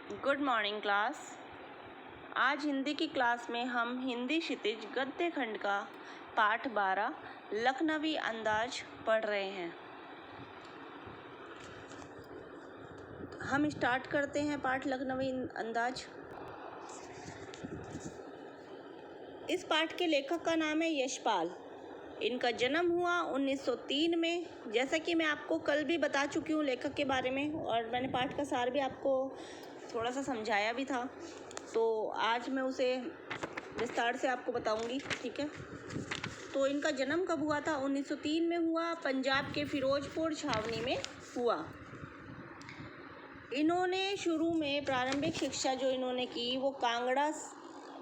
Good morning class. आज हिंदी की class में हम हिंदी क्षितिज गद्य खंड का पाठ 12 लखनवी अंदाज पढ़ रहे हैं। हम स्टार्ट करते हैं पाठ लखनवी अंदाज। इस पाठ के लेखक का नाम है यशपाल। इनका जन्म हुआ 1903 में। जैसा कि मैं आपको कल भी बता चुकी हूँ लेखक के बारे में, और मैंने पाठ का सार भी आपको थोड़ा सा समझाया भी था, तो आज मैं उसे विस्तार से आपको बताऊंगी। ठीक है, तो इनका जन्म कब हुआ था? 1903 में हुआ। पंजाब के फिरोजपुर छावनी में हुआ। इन्होंने शुरू में प्रारंभिक शिक्षा जो इन्होंने की वो कांगड़ा,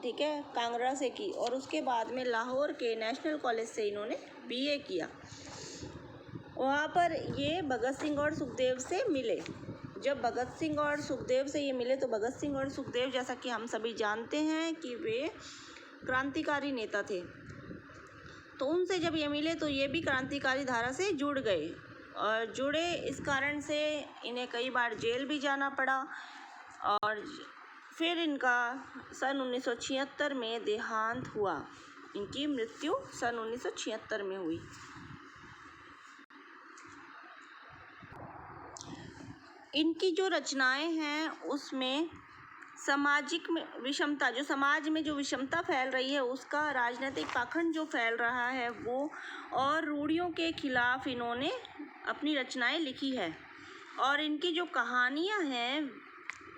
ठीक है, कांगड़ा से की, और उसके बाद में लाहौर के नेशनल कॉलेज से इन्होंने बीए किया। वहाँ पर ये भगत सिंह और सुखदेव से मिले। जब भगत सिंह और सुखदेव से ये मिले तो भगत सिंह और सुखदेव, जैसा कि हम सभी जानते हैं कि वे क्रांतिकारी नेता थे, तो उनसे जब ये मिले तो ये भी क्रांतिकारी धारा से जुड़ गए, और जुड़े इस कारण से इन्हें कई बार जेल भी जाना पड़ा, और फिर इनका सन 1976 में देहांत हुआ। इनकी मृत्यु सन 1976 में हुई। इनकी जो रचनाएं हैं उसमें सामाजिक विषमता, जो समाज में जो विषमता फैल रही है उसका, राजनीतिक पाखंड जो फैल रहा है वो, और रूढ़ियों के खिलाफ इन्होंने अपनी रचनाएं लिखी है। और इनकी जो कहानियां हैं,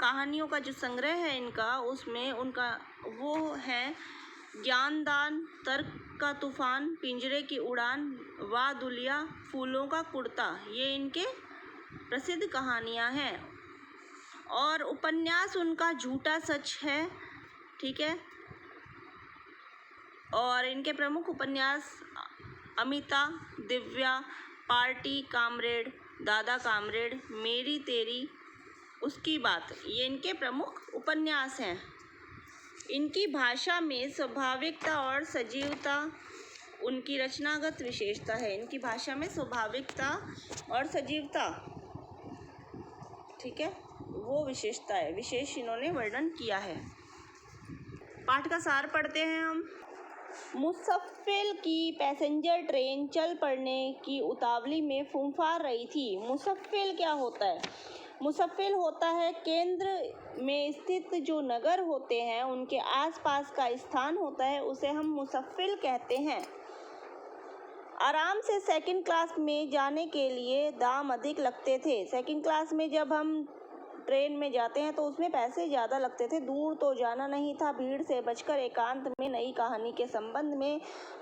कहानियों का जो संग्रह है इनका, उसमें उनका वो है ज्ञानदान, तर्क का तूफान, पिंजरे की उड़ान, वाह दुलिया, फूलों का कुर्ता, ये इनके प्रसिद्ध कहानियां हैं। और उपन्यास उनका झूठा सच है। ठीक है, और इनके प्रमुख उपन्यास अमिता, दिव्या, पार्टी कामरेड, दादा कामरेड, मेरी तेरी, उसकी बात, ये इनके प्रमुख उपन्यास हैं। इनकी भाषा में स्वाभाविकता और सजीवता उनकी रचनागत विशेषता है। इनकी भाषा में स्वाभाविकता और सजीवता, ठीक है, वो विशेषता है, विशेष इन्होंने वर्णन किया है। पाठ का सार पढ़ते हैं हम। मुसफ़्फ़िल की पैसेंजर ट्रेन चल पड़ने की उतावली में फूंफार रही थी। मुसफ़्फ़िल क्या होता है? मुसफ़्फ़िल होता है केंद्र में स्थित जो नगर होते हैं उनके आसपास का स्थान होता है, उसे हम मुसफ़्फ़िल कहते हैं। आराम से सेकंड क्लास में जाने के लिए दाम अधिक लगते थे। सेकंड क्लास में जब हम ट्रेन में जाते हैं तो उसमें पैसे ज़्यादा लगते थे। दूर तो जाना नहीं था, भीड़ से बचकर एकांत में नई कहानी के संबंध में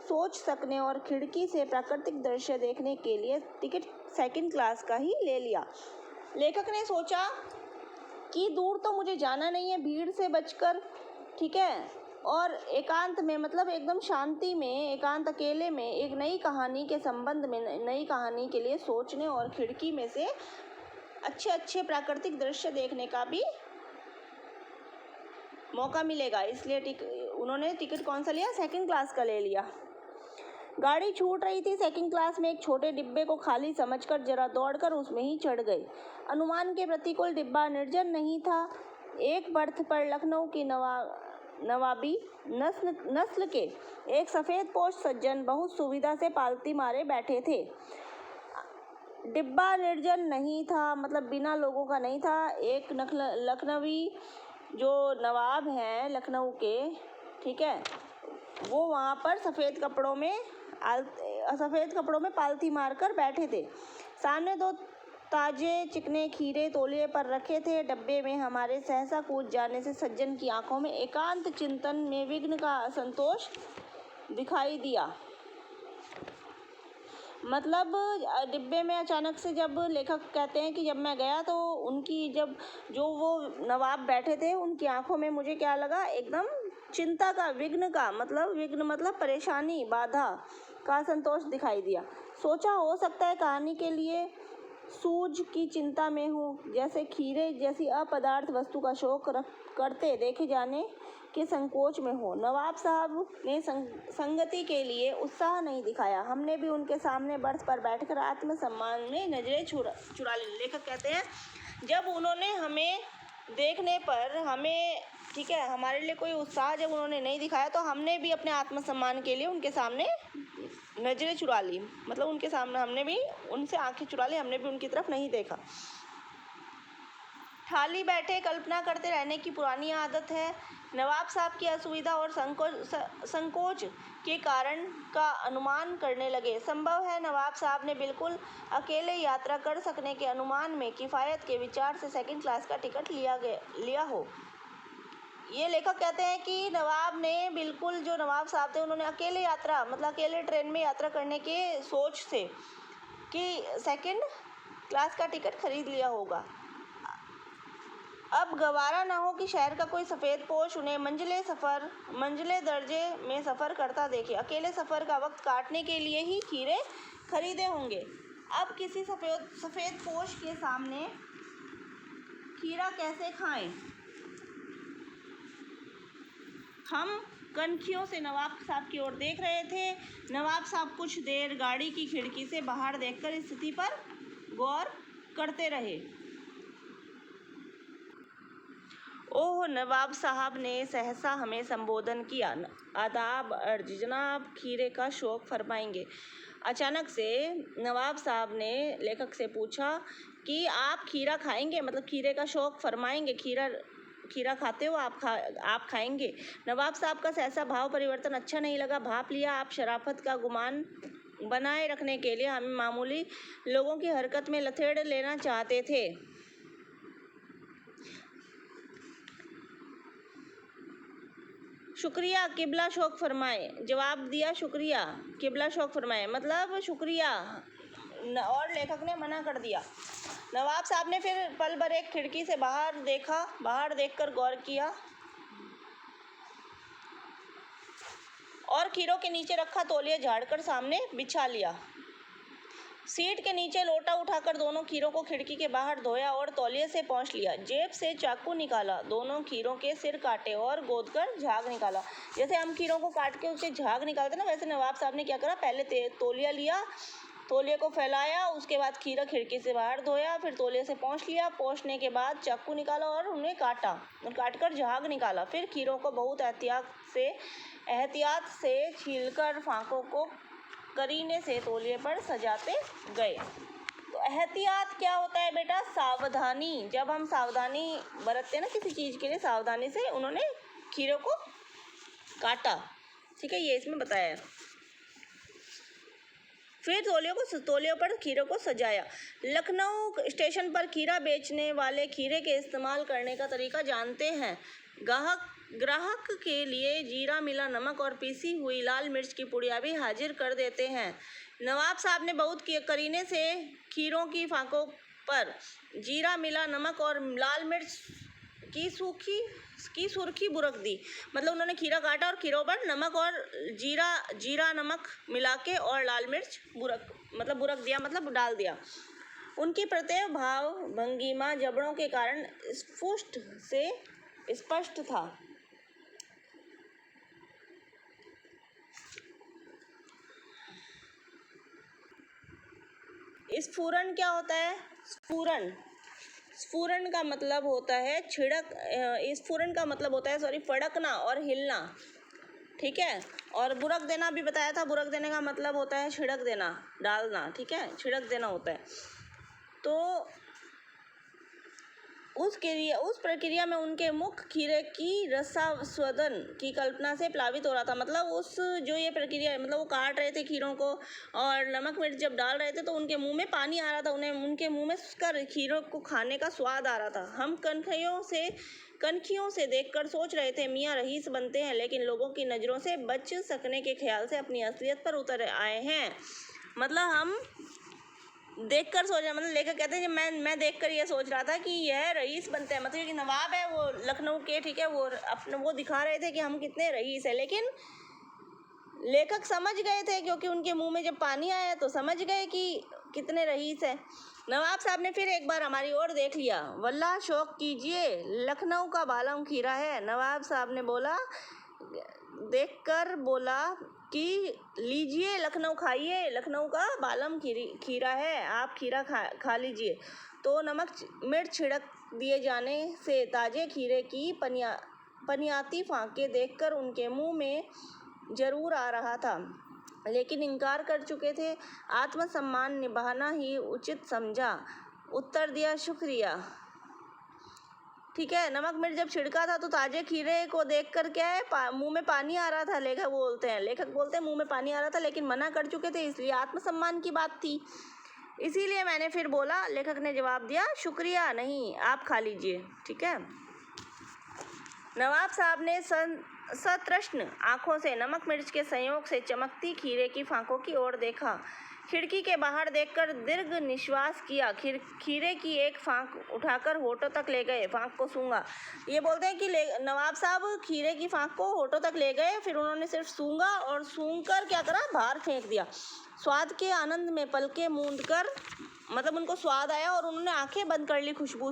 सोच सकने और खिड़की से प्राकृतिक दृश्य देखने के लिए टिकट सेकंड क्लास का ही ले लिया। लेखक ने सोचा कि दूर तो मुझे जाना नहीं है, भीड़ से बचकर, ठीक है, और एकांत में मतलब एकदम शांति में, एकांत अकेले में एक नई कहानी के संबंध में, नई कहानी के लिए सोचने और खिड़की में से अच्छे अच्छे प्राकृतिक दृश्य देखने का भी मौका मिलेगा, इसलिए उन्होंने टिकट कौन सा लिया? सेकंड क्लास का ले लिया। गाड़ी छूट रही थी। सेकंड क्लास में एक छोटे डिब्बे को खाली समझकर जरा दौड़कर उसमें ही चढ़ गए। अनुमान के प्रतिकूल डिब्बा निर्जन नहीं था। एक बर्थ पर लखनऊ की नवाबी नस्ल के एक सफ़ेद पोश सज्जन बहुत सुविधा से पालती मारे बैठे थे। डिब्बा निर्जन नहीं था, मतलब बिना लोगों का नहीं था। एक लखनवी जो नवाब हैं लखनऊ के, ठीक है, वो वहाँ पर सफ़ेद कपड़ों में पालथी मारकर बैठे थे। सामने दो ताजे चिकने खीरे तौलिए पर रखे थे। डब्बे में हमारे सहसा कूद जाने से सज्जन की आंखों में एकांत चिंतन में विघ्न का असंतोष दिखाई दिया। मतलब डिब्बे में अचानक से, जब लेखक कहते हैं कि जब मैं गया तो उनकी, जब जो वो नवाब बैठे थे उनकी आंखों में मुझे क्या लगा? एकदम चिंता का, विघ्न मतलब परेशानी, बाधा का संतोष दिखाई दिया। सोचा हो सकता है कहानी के लिए सूझ की चिंता में हूँ, जैसे खीरे जैसी अपदार्थ वस्तु का शौक करते देखे जाने के संकोच में हो। नवाब साहब ने संगति के लिए उत्साह नहीं दिखाया। हमने भी उनके सामने बर्थ पर बैठकर आत्मसम्मान में नजरें चुरा ली। लेखक कहते हैं जब उन्होंने हमें देखने पर हमें, ठीक है, हमारे लिए कोई उत्साह जब उन्होंने नहीं दिखाया तो हमने भी अपने आत्मसम्मान के लिए उनके सामने नजरें चुरा ली, मतलब उनके सामने हमने भी उनसे आंखें चुरा ली, हमने भी उनकी तरफ नहीं देखा। खाली बैठे कल्पना करते रहने की पुरानी आदत है। नवाब साहब की असुविधा और संकोच के कारण का अनुमान करने लगे। संभव है नवाब साहब ने बिल्कुल अकेले यात्रा कर सकने के अनुमान में किफ़ायत के विचार से सेकंड क्लास का टिकट लिया हो। ये लेखक कहते हैं कि नवाब ने बिल्कुल, जो नवाब साहब थे उन्होंने अकेले यात्रा, मतलब अकेले ट्रेन में यात्रा करने के सोच से कि सेकंड क्लास का टिकट खरीद लिया होगा। अब गवारा न हो कि शहर का कोई सफ़ेद पोश उन्हें मंजिले दर्जे में सफ़र करता देखे। अकेले सफ़र का वक्त काटने के लिए ही खीरे खरीदे होंगे। अब किसी सफ़ेद पोश के सामने खीरा कैसे खाएं? हम कनखियों से नवाब साहब की ओर देख रहे थे। नवाब साहब कुछ देर गाड़ी की खिड़की से बाहर देखकर स्थिति पर गौर करते रहे। ओह, नवाब साहब ने सहसा हमें संबोधन किया। आदाब अर्ज जनाब, खीरे का शौक फरमाएंगे। अचानक से नवाब साहब ने लेखक से पूछा कि आप खीरा खाएंगे, मतलब खीरे का शौक फरमाएंगे, खीरा खाते हो आप खाएंगे। नवाब साहब का सहसा भाव परिवर्तन अच्छा नहीं लगा। भाप लिया आप शराफत का गुमान बनाए रखने के लिए हमें मामूली लोगों की हरकत में लथेड़ लेना चाहते थे। शुक्रिया किबला शौक फरमाए। जवाब दिया शुक्रिया किबला शौक फरमाए, मतलब शुक्रिया, और लेखक ने मना कर दिया। नवाब साहब ने फिर पल भर एक खिड़की से बाहर देखकर गौर किया और खीरों के नीचे रखा तौलिया झाड़कर सामने बिछा लिया। सीट के नीचे लोटा उठाकर दोनों खीरों को खिड़की के बाहर धोया और तौलिए से पोंछ लिया। जेब से चाकू निकाला, दोनों खीरों के सिर काटे और गोदकर झाग निकाला। जैसे हम खीरों को काट के उसके झाग निकालते ना, वैसे नवाब साहब ने क्या करा, पहले तौलिया लिया, तौलिए को फैलाया, उसके बाद खीरा खिड़की से बाहर धोया, फिर तौलिए से पोंछ लिया, पोंछने के बाद चाकू निकाला और उन्हें काटकर झाग निकाला। फिर खीरों को बहुत एहतियात से छीलकर फांकों को करीने से तौलिए पर सजाते गए। तो एहतियात क्या होता है बेटा? सावधानी। जब हम सावधानी बरतते हैं ना किसी चीज़ के लिए, सावधानी से उन्होंने खीरों को काटा, ठीक है, ये इसमें बताया है। फिर तौलियों पर खीरों को सजाया। लखनऊ स्टेशन पर खीरा बेचने वाले खीरे के इस्तेमाल करने का तरीका जानते हैं। ग्राहक के लिए जीरा मिला नमक और पीसी हुई लाल मिर्च की पुड़िया भी हाजिर कर देते हैं। नवाब साहब ने बहुत करीने से खीरों की फांकों पर जीरा मिला नमक और लाल मिर्च की सुर्खी बुरक दी, मतलब उन्होंने खीरा काटा और खीरों पर नमक और जीरा नमक मिला के और लाल मिर्च बुरक दिया, मतलब डाल दिया। उनकी प्रत्येक भाव भंगिमा जबड़ों के कारण स्पष्ट था। स्फुरन क्या होता है? स्फुरन का मतलब होता है फड़कना और हिलना, ठीक है। और बुरक देना भी बताया था, बुरक देने का मतलब होता है छिड़क देना, डालना, ठीक है, छिड़क देना होता है। तो उस प्रक्रिया में उनके मुख खीरे की रसास्वादन की कल्पना से प्लावित हो रहा था। मतलब जो ये प्रक्रिया है, मतलब वो काट रहे थे खीरों को और नमक मिर्च जब डाल रहे थे तो उनके मुंह में पानी आ रहा था, उनके मुंह में खीरों को खाने का स्वाद आ रहा था। हम कनखियों से देखकर सोच रहे थे मियाँ रईस बनते हैं, लेकिन लोगों की नज़रों से बच सकने के ख्याल से अपनी असलियत पर उतर आए हैं। मतलब हम देखकर सोच रहा, मतलब लेखक कहते हैं कि मैं देखकर ये सोच रहा था कि यह रईस बनते हैं, मतलब कि नवाब है वो लखनऊ के, ठीक है, वो दिखा रहे थे कि हम कितने रईस है। लेकिन लेखक समझ गए थे, क्योंकि उनके मुंह में जब पानी आया तो समझ गए कि कितने रईस है। नवाब साहब ने फिर एक बार हमारी ओर देख लिया। वल्लाह शौक कीजिए, लखनऊ का बालम खीरा है, नवाब साहब ने देखकर बोला कि लीजिए, लखनऊ खाइए, लखनऊ का बालम खीरा है, आप खीरा खा लीजिए। तो नमक मिर्च दिए जाने से ताजे खीरे की पनियाती फांके देखकर उनके मुंह में जरूर आ रहा था, लेकिन इनकार कर चुके थे। आत्मसम्मान निभाना ही उचित समझा, उत्तर दिया, शुक्रिया। ठीक है, नमक मिर्च जब छिड़का था तो ताजे खीरे को देखकर क्या है, मुंह में पानी आ रहा था। लेखक बोलते हैं मुंह में पानी आ रहा था, लेकिन मना कर चुके थे, इसलिए आत्मसम्मान की बात थी, इसीलिए मैंने फिर बोला। लेखक ने जवाब दिया, शुक्रिया नहीं, आप खा लीजिए। ठीक है। नवाब साहब ने सतृष्ण आंखों से नमक मिर्च के संयोग से चमकती खीरे की फांकों की ओर देखा। खिड़की के बाहर देखकर दीर्घ निश्वास किया। खीरे की एक फांक उठाकर होठों तक ले गए, फांक को सूंघा। ये बोलते हैं कि नवाब साहब खीरे की फांक को होठों तक ले गए, फिर उन्होंने सिर्फ सूंघा और सूंघकर क्या करा, बाहर फेंक दिया। स्वाद के आनंद में पलकें मूंदकर, मतलब उनको स्वाद आया और उन्होंने आंखें बंद कर ली खुशबू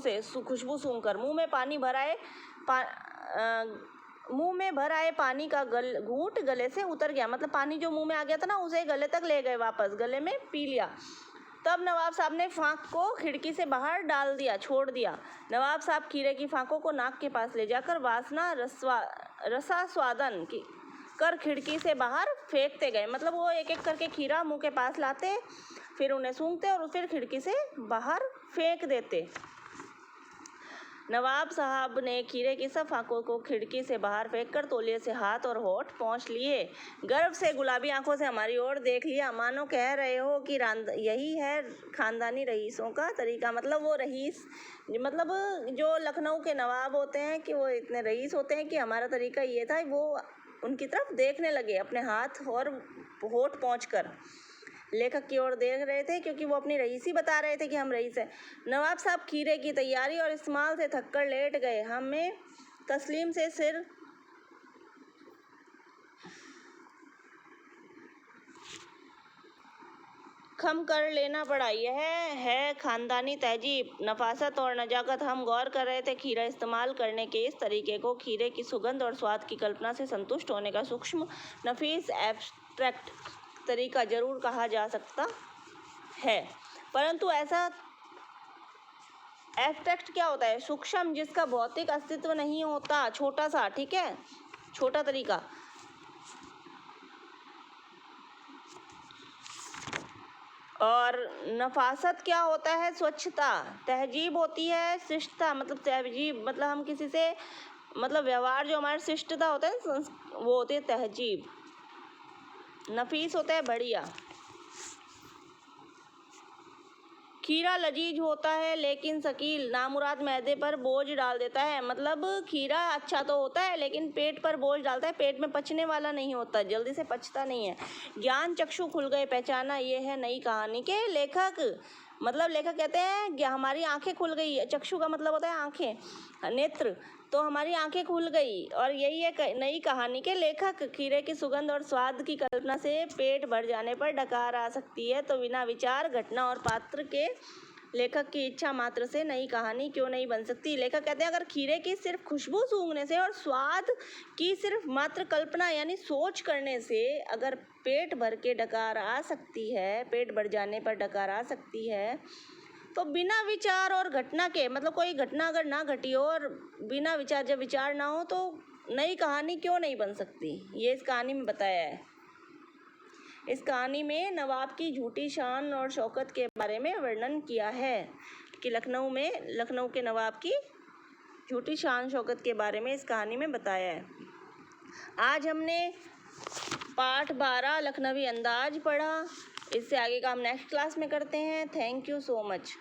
सूंघकर। मुंह में भर आए पानी का घूंट गले से उतर गया, मतलब पानी जो मुंह में आ गया था ना, उसे गले तक ले गए, वापस गले में पी लिया। तब नवाब साहब ने फांक को खिड़की से बाहर छोड़ दिया। नवाब साहब खीरे की फांकों को नाक के पास ले जाकर वासना रसास्वादन कर खिड़की से बाहर फेंकते गए, मतलब वो एक एक करके खीरा मुंह के पास लाते, फिर उन्हें सूंघते और फिर खिड़की से बाहर फेंक देते। नवाब साहब ने खीरे की सब फांकों को खिड़की से बाहर फेंककर तौलिए से हाथ और होठ पोंछ लिए। गर्व से गुलाबी आंखों से हमारी ओर देख लिया, मानो कह रहे हो कि यही है खानदानी रईसों का तरीका। मतलब वो रईस, मतलब जो लखनऊ के नवाब होते हैं कि वो इतने रईस होते हैं कि हमारा तरीका ये था। वो उनकी तरफ देखने लगे अपने हाथ और होठ पोंछकर। लेखक की ओर देख रहे थे क्योंकि वो अपनी रईसी बता रहे थे कि हम रईस हैं। नवाब साहब खीरे की तैयारी और इस्तेमाल से थककर लेट गए। हमें तस्लीम से सिर खम कर लेना पड़ा। यह है खानदानी तहजीब, नफासत और नजाकत। हम गौर कर रहे थे खीरा इस्तेमाल करने के इस तरीके को खीरे की सुगंध और स्वाद की कल्पना से संतुष्ट होने का सूक्ष्म, नफीस, एब्स्ट्रैक्ट तरीका जरूर कहा जा सकता है, परंतु ऐसा एब्स्ट्रैक्ट क्या होता है, सूक्ष्म, जिसका भौतिक अस्तित्व नहीं होता, छोटा सा, ठीक है, छोटा तरीका। और नफासत क्या होता है, स्वच्छता। तहजीब होती है शिष्टता, मतलब तहजीब मतलब हम किसी से, मतलब व्यवहार जो हमारा शिष्टता होता है वो होती है तहजीब। नफीस होता है बढ़िया। खीरा लजीज होता है लेकिन शकील, नामुराद मैदे पर बोझ डाल देता है। मतलब खीरा अच्छा तो होता है लेकिन पेट पर बोझ डालता है, पेट में पचने वाला नहीं होता, जल्दी से पचता नहीं है। ज्ञान चक्षु खुल गए, पहचाना, ये है नई कहानी के लेखक। मतलब लेखक कहते हैं कि हमारी आंखें खुल गई। चक्षु का मतलब होता है आंखें, नेत्र, तो हमारी आंखें खुल गई और यही है नई कहानी के लेखक। खीरे की सुगंध और स्वाद की कल्पना से पेट भर जाने पर डकार आ सकती है, तो बिना विचार, घटना और पात्र के लेखक की इच्छा मात्र से नई कहानी क्यों नहीं बन सकती। लेखक कहते हैं अगर खीरे की सिर्फ खुशबू सूंघने से और स्वाद की सिर्फ मात्र कल्पना यानी सोच करने से अगर पेट भर के डकार आ सकती है, पेट भर जाने पर डकार आ सकती है, तो बिना विचार और घटना के, मतलब कोई घटना अगर ना घटी हो और बिना विचार, जब विचार ना हो, तो नई कहानी क्यों नहीं बन सकती। ये इस कहानी में बताया है। इस कहानी में नवाब की झूठी शान और शौकत के बारे में वर्णन किया है कि लखनऊ के नवाब की झूठी शान शौकत के बारे में इस कहानी में बताया है। आज हमने पाठ 12 लखनवी अंदाज पढ़ा। इससे आगे का हम नेक्स्ट क्लास में करते हैं। Thank you so much.